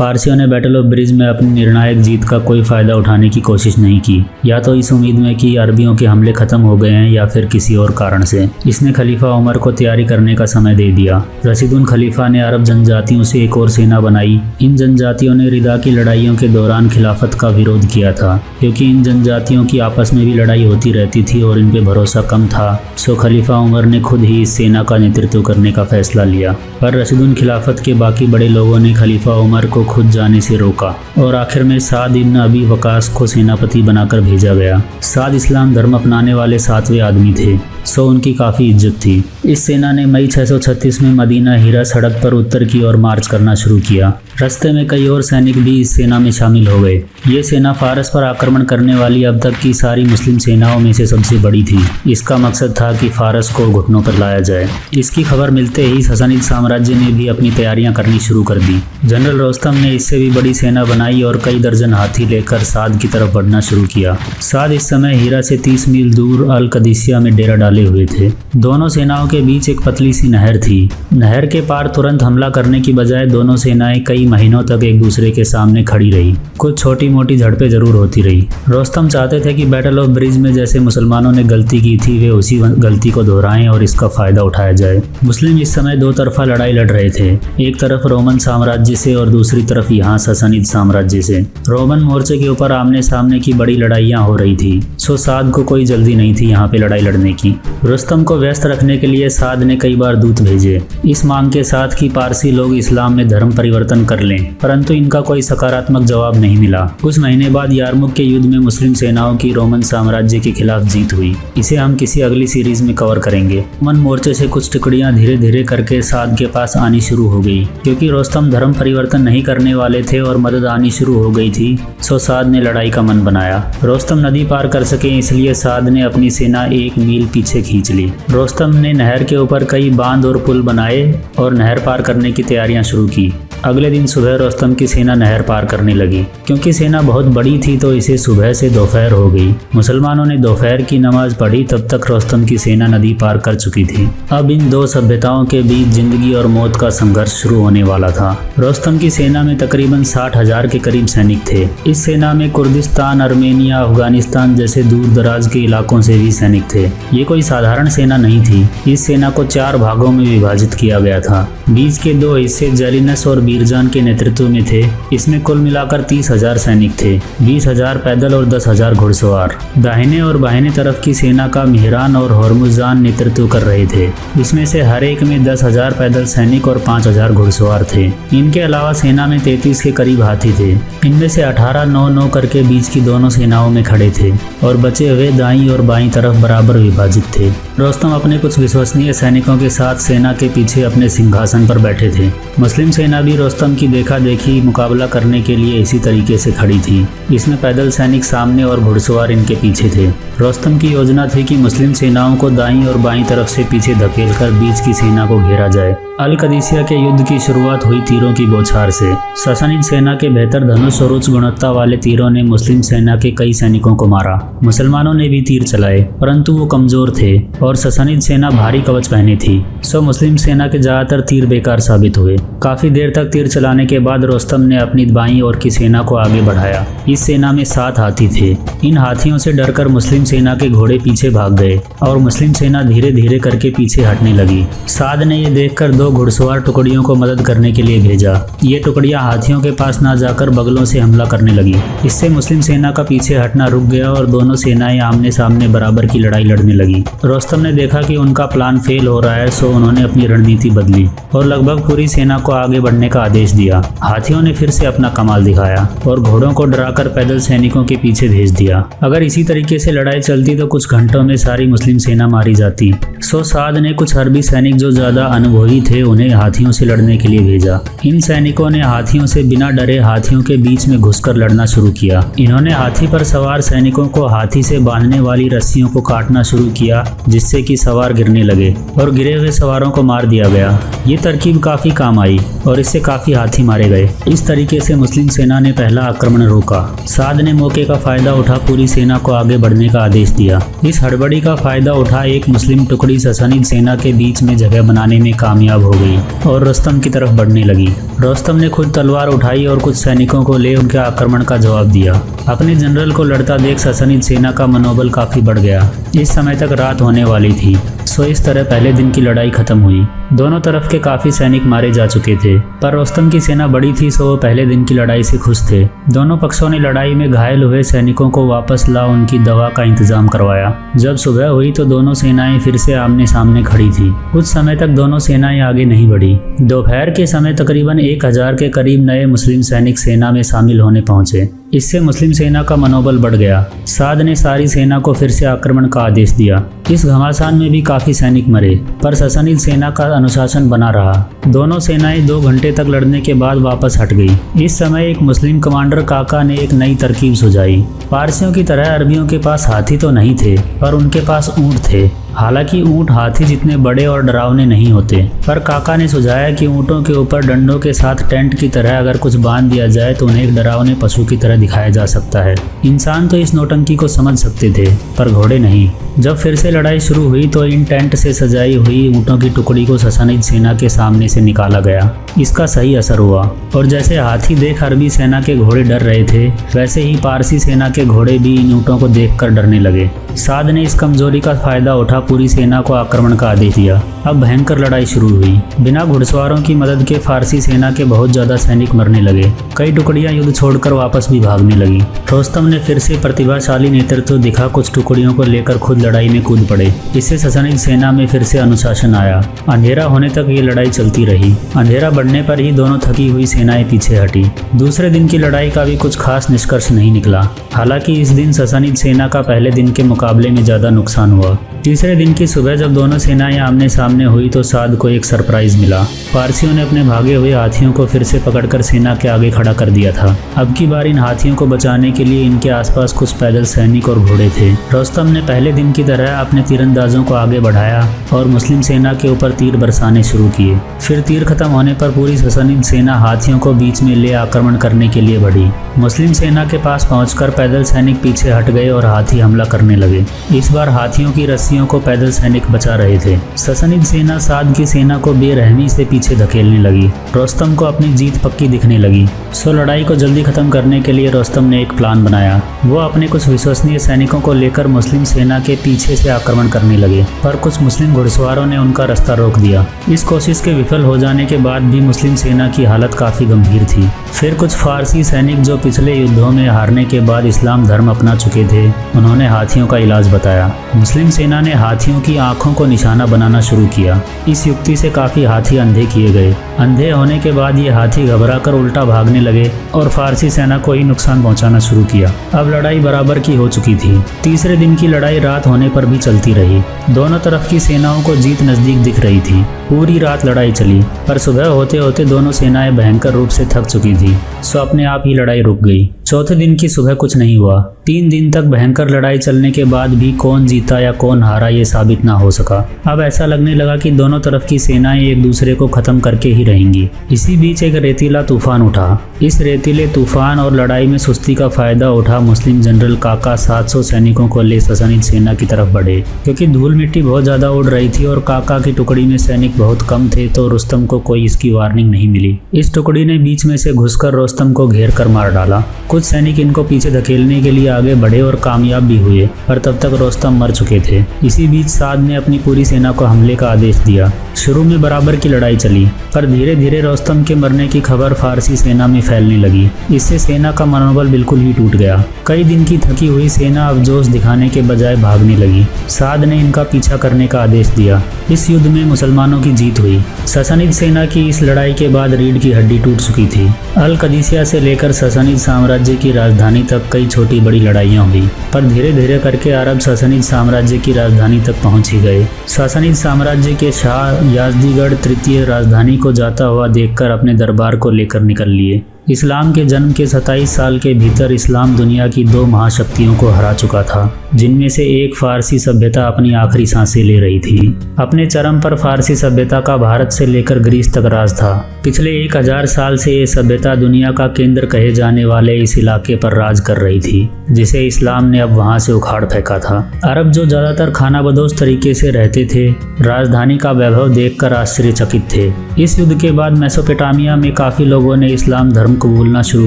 फारसियों ने battle of bridge में अपनी निर्णायक जीत का कोई फ़ायदा उठाने की कोशिश नहीं की, या तो इस उम्मीद में कि अरबियों के हमले खत्म हो गए हैं या फिर किसी और कारण से। इसने खलीफा उमर को तैयारी करने का समय दे दिया। रशीदुन खलीफा ने अरब जनजातियों से एक और सेना बनाई। इन जनजातियों ने रिदा की लड़ाइयों के दौरान खिलाफत का विरोध किया था, क्योंकि इन जनजातियों की आपस में भी लड़ाई होती रहती थी और इन पे भरोसा कम था। सो खलीफा उमर ने खुद ही इस सेना का नेतृत्व करने का फैसला लिया, पर रशीदुन खिलाफत के बाकी बड़े लोगों ने खलीफा उमर को खुद जाने से रोका और आखिर में साद इब्न अबी वकास को सेनापति बनाकर भेजा गया। साद इस्लाम धर्म अपनाने वाले 7वें आदमी थे, सो उनकी काफ़ी इज्जत थी। इस सेना ने मई 636 में मदीना हीरा सड़क पर उत्तर की ओर मार्च करना शुरू किया। रास्ते में कई और सैनिक भी इस सेना में शामिल हो गए। ये सेना फारस पर आक्रमण करने वाली अब तक की सारी मुस्लिम सेनाओं में से सबसे बड़ी थी। इसका मकसद था कि फारस को घुटनों पर लाया जाए। इसकी खबर मिलते ही ससानिद साम्राज्य ने भी अपनी तैयारियां करनी शुरू कर दी। जनरल रोस्तम ने इससे भी बड़ी सेना बनाई और कई दर्जन हाथी लेकर साद की तरफ बढ़ना शुरू किया। साद इस समय हीरा से 30 मील दूर अल कदीसिया में डेरा डाले हुए थे। दोनों सेनाओं के बीच एक पतली सी नहर थी। नहर के पार तुरंत हमला करने की बजाय दोनों सेनाएं कई महीनों तक एक दूसरे के सामने खड़ी रही। कुछ छोटी मोटी झड़पें जरूर होती रही। रोस्तम चाहते थे कि बैटल ऑफ ब्रिज में जैसे मुसलमानों ने गलती की थी वे उसी गलती को दोहराएं और इसका फायदा उठाया जाए। मुस्लिम इस समय दो तरफा लड़ाई लड़ रहे थे, एक तरफ रोमन साम्राज्य से और दूसरी तरफ यहाँ ससानिद साम्राज्य से। रोमन मोर्चे के ऊपर आमने सामने की बड़ी लड़ाइयाँ हो रही थी, सो साद को कोई जल्दी नहीं थी यहाँ पे लड़ाई लड़ने की। रुस्तम को व्यस्त रखने के लिए साद ने कई बार दूत भेजे, इस मांग के साथ कि पारसी लोग इस्लाम में धर्म परिवर्तन कर लें, परंतु इनका कोई सकारात्मक जवाब नहीं मिला। कुछ महीने बाद यारमुक के युद्ध में मुस्लिम सेनाओं की रोमन साम्राज्य के खिलाफ जीत हुई। इसे हम किसी अगली सीरीज में कवर करेंगे। रोमन मोर्चे से कुछ टुकड़ियां धीरे धीरे करके साद के पास आनी शुरू हो गई। क्योंकि रोस्तम धर्म परिवर्तन नहीं करने वाले थे और मदद आनी शुरू हो गई थी, सो साद ने लड़ाई का मन बनाया। रोस्तम नदी पार कर सके इसलिए साद ने अपनी सेना 1 मील पीछे खींच ली। रोस्तम ने नहर के ऊपर कई बांध और पुल बनाए और नहर पार करने की तैयारियां शुरू की। अगले दिन सुबह रोस्तम की सेना नहर पार करने लगी। क्योंकि सेना बहुत बड़ी थी तो इसे सुबह से दोपहर हो गई। मुसलमानों ने दोपहर की नमाज पढ़ी, तब तक रोस्तम की सेना नदी पार कर चुकी थी। अब इन दो सभ्यताओं के बीच जिंदगी और मौत का संघर्ष शुरू होने वाला था। रोस्तम की सेना में तकरीबन 60,000 के करीब सैनिक थे। इस सेना में कुर्दिस्तान, अर्मेनिया, अफगानिस्तान जैसे दूर दराज के इलाकों से भी सैनिक थे। ये कोई साधारण सेना नहीं थी। इस सेना को 4 भागों में विभाजित किया गया था। बीच के 2 हिस्से जैलिनस और बीरजान के नेतृत्व में थे। इसमें कुल मिलाकर 30,000 सैनिक थे, 20,000 पैदल और 10,000 घुड़सवार। दाहिने और बाहिने तरफ की सेना का मिहरान और हरमुजान नेतृत्व कर रहे थे। इसमें से हर एक में 10,000 पैदल सैनिक और 5,000 घुड़सवार थे। इनके अलावा सेना में 33 के करीब हाथी थे। इनमें से 18 9-9 करके बीच की दोनों सेनाओं में खड़े थे और बचे हुए दाईं और बाईं तरफ बराबर विभाजित थे। रोस्तम अपने कुछ विश्वसनीय सैनिकों के साथ सेना के पीछे अपने सिंहासन पर बैठे थे। मुस्लिम सेना भी रोस्तम की देखा देखी मुकाबला करने के लिए इसी तरीके से खड़ी थी। इसमें पैदल सैनिक सामने और घुड़सवार इनके पीछे थे। रोस्तम की योजना थी कि मुस्लिम सेनाओं को दाईं और बाईं तरफ से पीछे धकेलकर बीच की सेना को घेरा जाए। अल कदीसिया के युद्ध की शुरुआत हुई तीरों की बौछार से। ससानिद सेना के बेहतर धनुष और उच्च गुणवत्ता वाले तीरों ने मुस्लिम सेना के कई सैनिकों को मारा। मुसलमानों ने भी तीर चलाए, परंतु वो कमजोर थे और ससानिद सेना भारी कवच पहनी थी, सो मुस्लिम सेना के ज्यादातर तीर बेकार साबित हुए। काफी देर तक तीर चलाने के बाद रोस्तम ने अपनी बाईं ओर की सेना को आगे बढ़ाया। इस सेना में 7 हाथी थे। इन हाथियों से डरकर मुस्लिम सेना के घोड़े पीछे भाग गए और मुस्लिम सेना धीरे धीरे करके पीछे हटने लगी। साद ने ये देखकर 2 घुड़सवार टुकड़ियों को मदद करने के लिए भेजा। ये टुकड़ियां हाथियों के पास ना जाकर बगलों से हमला करने लगी। इससे मुस्लिम सेना का पीछे हटना रुक गया और दोनों सेनाएं आमने सामने बराबर की लड़ाई लड़ने लगी। रोस्तम ने देखा कि उनका प्लान फेल हो रहा है, सो उन्होंने अपनी रणनीति बदली और लगभग पूरी सेना को आगे बढ़ने का आदेश दिया। हाथियों ने फिर से अपना कमाल दिखाया और घोड़ों को डराकर पैदल सैनिकों के पीछे भेज दिया। अगर इसी तरीके से लड़ाई चलती तो कुछ घंटों में सारी मुस्लिम सेना मारी जाती। सो साद ने कुछ अरबी सैनिक जो ज्यादा अनुभवी थे उन्हें हाथियों से लड़ने के लिए भेजा। इन सैनिकों ने हाथियों से बिना डरे हाथियों के बीच में घुसकर लड़ना शुरू किया। इन्होंने हाथी पर सवार सैनिकों को हाथी से बांधने वाली रस्सियों को काटना शुरू किया, जिससे कि सवार गिरने लगे और गिरे हुए सवारों को मार दिया गया। ये तरकीब काफी काम आई और इससे से काफी हाथी मारे गए। इस तरीके से मुस्लिम सेना ने पहला आक्रमण रोका। साद ने मौके का फायदा उठा पूरी सेना को आगे बढ़ने का आदेश दिया। इस हड़बड़ी का फायदा उठा एक मुस्लिम टुकड़ी ससानिद सेना के बीच में जगह बनाने में कामयाब हो गई और रुस्तम की तरफ बढ़ने लगी। रुस्तम ने खुद तलवार उठाई और कुछ सैनिकों को ले उनके आक्रमण का जवाब दिया। अपने जनरल को लड़ता देख ससानिद सेना का मनोबल काफी बढ़ गया। इस समय तक रात होने वाली थी। सो इस तरह पहले दिन की लड़ाई खत्म हुई। दोनों तरफ के काफी सैनिक मारे जा चुके थे, पर रुस्तम की सेना बड़ी थी, सो वो पहले दिन की लड़ाई से खुश थे। दोनों पक्षों ने लड़ाई में घायल हुए सैनिकों को वापस ला उनकी दवा का इंतजाम करवाया। जब सुबह हुई तो दोनों सेनाएं फिर से आमने सामने खड़ी थी। कुछ समय तक दोनों सेनाएं आगे नहीं बढ़ी। दोपहर के समय तकरीबन 1000 के करीब नए मुस्लिम सैनिक सेना में शामिल होने पहुंचे। इससे मुस्लिम सेना का मनोबल बढ़ गया। साद ने सारी सेना को फिर से आक्रमण का आदेश दिया। इस घमासान में भी काफी सैनिक मरे, पर ससानिद सेना का अनुशासन बना रहा। दोनों सेनाएं 2 घंटे तक लड़ने के बाद वापस हट गई। इस समय एक मुस्लिम कमांडर काका ने एक नई तरकीब सुझाई। पारसियों की तरह अरबियों के पास हाथी तो नहीं थे, पर उनके पास ऊंट थे। हालांकि ऊंट हाथी जितने बड़े और डरावने नहीं होते, पर काका ने सुझाया कि ऊंटों के ऊपर डंडों के साथ टेंट की तरह अगर कुछ बांध दिया जाए तो उन्हें एक डरावने पशु की तरह दिखाया जा सकता है। इंसान तो इस नौटंकी को समझ सकते थे, पर घोड़े नहीं। जब फिर से लड़ाई शुरू हुई तो इन टेंट से सजाई हुई ऊंटों की टुकड़ी को ससानिद सेना के सामने से निकाला गया। इसका सही असर हुआ और जैसे हाथी देख अरबी सेना के घोड़े डर रहे थे, वैसे ही पारसी सेना के घोड़े भी इन ऊंटों को देखकर डरने लगे। साद ने इस कमजोरी का फायदा उठा पूरी सेना को आक्रमण का आदेश दिया। अब भयंकर लड़ाई शुरू हुई। बिना घुड़सवारों की मदद के फारसी सेना के बहुत ज्यादा सैनिक मरने लगे। कई टुकड़ियां युद्ध छोड़कर वापस भी भागने लगी। रुस्तम ने फिर से प्रतिभाशाली नेतृत्व दिखा। कुछ टुकड़ियों को लेकर खुद लड़ाई में कूद पड़े। इससे ससानिद सेना में फिर से अनुशासन आया। अंधेरा होने तक ये लड़ाई चलती रही। अंधेरा बढ़ने पर ही दोनों थकी हुई सेनाएं पीछे हटी। दूसरे दिन की लड़ाई का भी कुछ खास निष्कर्ष नहीं निकला। हालांकि इस दिन ससानिद सेना का पहले दिन के मुकाबले में ज्यादा नुकसान हुआ। तीसरे दिन की सुबह जब दोनों सेनाएं आमने सामने हुई तो साद को एक सरप्राइज मिला। पारसियों ने अपने भागे हुए हाथियों को फिर से पकड़कर सेना के आगे खड़ा कर दिया था। अब की बार इन हाथियों को बचाने के लिए इनके आसपास कुछ पैदल सैनिक और घोड़े थे। रुस्तम ने पहले दिन की तरह अपने तीरंदाजों को आगे बढ़ाया और मुस्लिम सेना के ऊपर तीर बरसाने शुरू किए। फिर तीर खत्म होने पर पूरी ससानिद सेना हाथियों को बीच में ले आक्रमण करने के लिए बढ़ी। मुस्लिम सेना के पास पहुंचकर पैदल सैनिक पीछे हट गए और हाथी हमला करने लगे। इस बार हाथियों की रस्सियों को पैदल सैनिक बचा रहे थे। ससानिद सेना साद की सेना को बेरहमी से पीछे धकेलने लगी। रुस्तम को अपनी जीत पक्की दिखने लगी। सो लड़ाई को जल्दी खत्म करने के लिए रुस्तम ने एक प्लान बनाया। वो अपने कुछ विश्वसनीय सैनिकों को लेकर मुस्लिम सेना के पीछे से आक्रमण करने लगे, पर कुछ मुस्लिम घुड़सवारों ने उनका रास्ता रोक दिया। इस कोशिश के विफल हो जाने के बाद भी मुस्लिम सेना की हालत काफी गंभीर थी। फिर कुछ फारसी सैनिक जो पिछले युद्धों में हारने के बाद इस्लाम धर्म अपना चुके थे, उन्होंने हाथियों का इलाज बताया। मुस्लिम सेना ने हाथियों की आंखों को निशाना बनाना शुरू किया। इस युक्ति से काफी हाथी अंधे किए गए। अंधे होने के बाद ये हाथी घबराकर उल्टा भागने लगे और फारसी सेना को ही नुकसान पहुंचाना शुरू किया। अब लड़ाई बराबर की हो चुकी थी। तीसरे दिन की लड़ाई रात होने पर भी चलती रही। दोनों तरफ की सेनाओं को जीत नजदीक दिख रही थी। पूरी रात लड़ाई चली, पर सुबह होते होते दोनों सेनाएं भयंकर रूप से थक चुकी थी। सो अपने आप ही लड़ाई रुक गई। चौथे दिन की सुबह कुछ नहीं हुआ। 3 दिन तक भयंकर लड़ाई चलने के बाद भी कौन जीता या कौन हारा ये साबित ना हो सका। अब ऐसा लगने लगा कि दोनों तरफ की सेनाएं एक दूसरे को खत्म करके ही रहेंगी। इसी बीच एक रेतीला तूफान उठा। इस रेतीले तूफान और लड़ाई में सुस्ती का फायदा उठा मुस्लिम जनरल काका 700 सैनिकों को ले ससानिद सेना की तरफ बढ़े। क्योंकि धूल मिट्टी बहुत ज्यादा उड़ रही थी और काका की टुकड़ी में सैनिक बहुत कम थे, तो रुस्तम को कोई इसकी वार्निंग नहीं मिली। इस टुकड़ी ने बीच में से घुसकर रुस्तम को घेर कर मार डाला। कुछ सैनिक इनको पीछे धकेलने के लिए आगे बढ़े और कामयाब भी हुए, पर तब तक रुस्तम मर चुके थे। इसी बीच साद ने अपनी पूरी सेना को हमले का आदेश दिया। शुरू में बराबर की लड़ाई चली, पर धीरे धीरे रुस्तम के मरने की खबर फारसी सेना में फैलने लगी। इससे सेना का मनोबल बिल्कुल ही टूट गया। कई दिन की थकी हुई सेना अब जोश दिखाने के बजाय भागने लगी। साद ने इनका पीछा करने का आदेश दिया। इस युद्ध में मुसलमानों की जीत हुई। ससानिद सेना की इस लड़ाई के बाद रीढ़ की हड्डी टूट चुकी थी। अल कदीसिया से लेकर ससानिद साम्राज्य की राजधानी तक कई छोटी बड़ी लड़ाइयाँ हुई, पर धीरे धीरे करके अरब ससानिद साम्राज्य की राजधानी तक पहुंच ही गए। ससानिद साम्राज्य के शाह याजदीगढ़ तृतीय राजधानी को जाता हुआ देखकर अपने दरबार को लेकर निकल लिए। इस्लाम के जन्म के 27 साल के भीतर इस्लाम दुनिया की 2 महाशक्तियों को हरा चुका था, जिनमें से एक फारसी सभ्यता अपनी आखिरी सांसें ले रही थी। अपने चरम पर फारसी सभ्यता का भारत से लेकर ग्रीस तक राज था। पिछले 1000 साल से ये सभ्यता दुनिया का केंद्र कहे जाने वाले इस इलाके पर राज कर रही थी, जिसे इस्लाम ने अब वहां से उखाड़ फेंका था। अरब जो ज्यादातर खानाबदोश तरीके से रहते थे, राजधानी का वैभव देखकर आश्चर्यचकित थे। इस युद्ध के बाद मेसोपोटामिया में काफी लोगों ने इस्लाम धर्म कबूलना शुरू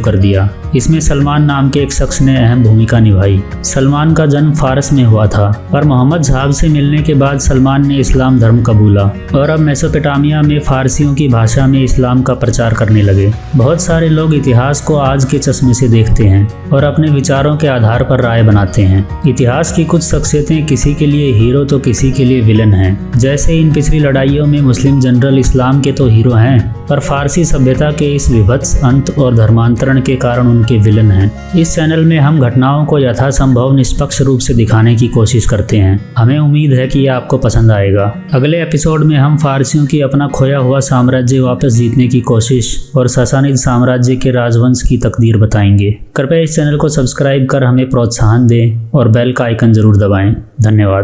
कर दिया। इसमें सलमान नाम के एक शख्स ने अहम भूमिका निभाई। सलमान का जन्म फारस में हुआ था, पर मोहम्मद साहब से मिलने के बाद सलमान ने इस्लाम धर्म कबूला और अब मेसोपोटामिया में फारसियों की भाषा में इस्लाम का प्रचार करने लगे। बहुत सारे लोग इतिहास को आज के चश्मे से देखते हैं और अपने विचारों के आधार पर राय बनाते हैं। इतिहास की कुछ शख्सियतें किसी के लिए हीरो तो किसी के लिए विलन हैं। जैसे इन पिछली लड़ाइयों में मुस्लिम जनरल इस्लाम के तो हीरो हैं, पर फारसी सभ्यता के इस विभत्स अंत और धर्मांतरण के कारण उनके विलन हैं। इस चैनल में हम घटनाओं को यथासंभव निष्पक्ष रूप से दिखाने की कोशिश करते हैं। हमें उम्मीद है कि ये आपको पसंद आएगा। अगले एपिसोड में हम फारसियों की अपना खोया हुआ साम्राज्य वापस जीतने की कोशिश और सासानिद साम्राज्य के राजवंश की तकदीर बताएंगे। कृपया इस चैनल को सब्सक्राइब कर हमें प्रोत्साहन दें और बेल का आइकन जरूर दबाएं। धन्यवाद।